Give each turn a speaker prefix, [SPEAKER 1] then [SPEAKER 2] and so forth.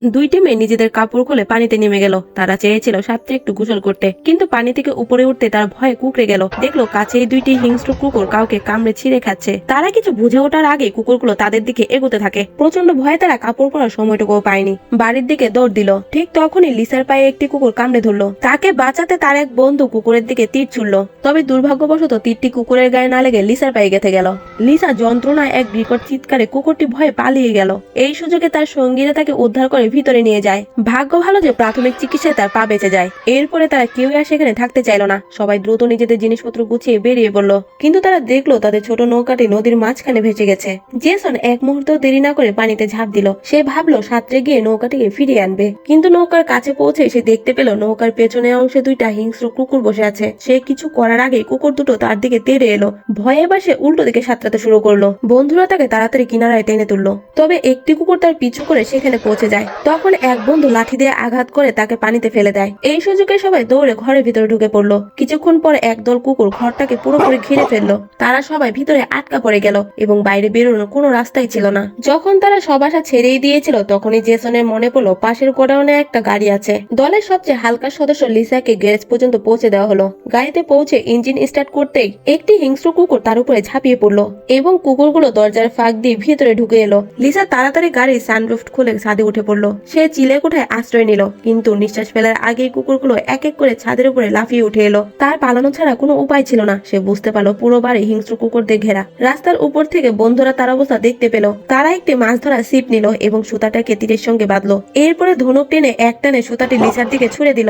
[SPEAKER 1] দুইটি মেয়ে নিজেদের কাপড় খুলে পানিতে নেমে গেল। তারা চেয়েছিল সাঁতরে একটু গোসল করতে, কিন্তু পানি থেকে উপরে উঠতে তারা ভয়ে কুকড়ে গেল। দেখলো কাছেই দুইটি হিংস্র কুকুর কাউকে কামড়ে ছিঁড়ে খাচ্ছে। তারা কিছু বুঝে ওঠার আগে কুকুরগুলো তাদের দিকে এগোতে থাকে। প্রচন্ড ভয়ে তারা কাপড় পরার সময়টুকুও পায়নি, বাড়ির দিকে দৌড় দিল। ঠিক তখনই লিসার পায়ে একটি কুকুর কামড়ে ধরলো। তাকে বাঁচাতে তার এক বন্ধু কুকুরের দিকে তীর ছুড়লো, তবে দুর্ভাগ্যবশত তীরটি কুকুরের গায়ে না লেগে লিসার পায়ে গেঁথে গেল। লিসা যন্ত্রণায় এক বিকট চিৎকারে কুকুরটি ভয়ে পালিয়ে গেল। এই সুযোগে তার সঙ্গীরা তাকে উদ্ধার করে ভিতরে নিয়ে যায়। ভাগ্য ভালো যে প্রাথমিক চিকিৎসায় তার পা বেঁচে যায়। এরপরে তারা কেউ আর সেখানে থাকতে চাইল না। সবাই দ্রুত নিজেদের জিনিসপত্র গুছিয়ে বেরিয়ে পড়ল, কিন্তু তারা দেখলো তাদের ছোট নৌকাটি নদীর মাঝখানে ভেসে গেছে। জেসন এক মুহূর্ত দেরি না করে পানিতে ঝাঁপ দিল। সে ভাবলো সাঁতরে গিয়ে নৌকাটিকে ফিরিয়ে আনবে, কিন্তু নৌকার কাছে পৌঁছে সে দেখতে পেল নৌকার পেছনে অংশে দুইটা হিংস্র কুকুর বসে আছে। সে কিছু করার আগে কুকুর দুটো তার দিকে তেড়ে এলো। ভয়ে এবার সে উল্টো দিকে সাঁতরাতে শুরু করলো। বন্ধুরা তাকে তাড়াতাড়ি কিনারায় টেনে তুললো, তবে একটি কুকুর তার পিছু করে সেখানে পৌঁছে যায়। তখন এক বন্ধু লাঠি দিয়ে আঘাত করে তাকে পানিতে ফেলে দেয়। এই সুযোগে সবাই দৌড়ে ঘরের ভিতরে ঢুকে পড়লো। কিছুক্ষণ পরে একদল কুকুর ঘরটাকে পুরোপুরি ঘিরে ফেললো। তারা সবাই ভিতরে আটকা পড়ে গেল এবং বাইরে বেরোনোর কোনো রাস্তাই ছিল না। যখন তারা সব আশা ছেড়েই দিয়েছিল, তখনই জেসনের মনে পড়লো পাশের গোডাউনে একটা গাড়ি আছে। দলের সবচেয়ে হালকা সদস্য লিসাকে গ্যারেজ পর্যন্ত পৌঁছে দেওয়া হলো। গাড়িতে পৌঁছে ইঞ্জিন স্টার্ট করতেই একটি হিংস্র কুকুর তার উপরে ঝাঁপিয়ে পড়লো এবং কুকুরগুলো দরজার ফাঁক দিয়ে ভিতরে ঢুকে এলো। লিসা তাড়াতাড়ি গাড়ির সানরুফ খুলে ছাদে উঠে পড়লো। সে চিলে কোঠায় আশ্রয় নিল, কিন্তু নিঃশ্বাস ফেলার আগেই কুকুরগুলো এক এক করে ছাদের উপরে লাফিয়ে উঠে এলো। তার পালানো ছাড়া কোনো উপায় ছিল না। সে বুঝতে পারলো পুরো বাড়ি হিংস্র কুকুরদের ঘেরা। রাস্তার উপর থেকে বন্ধুরা তার অবস্থা দেখতে পেল। তারা একটি মাছ ধরা ছিপ নিল এবং সুতাটাকে তীরের সঙ্গে বাঁধলো। এরপরে ধনুক টেনে এক টানে সুতাটি লিসার দিকে ছুড়ে দিল।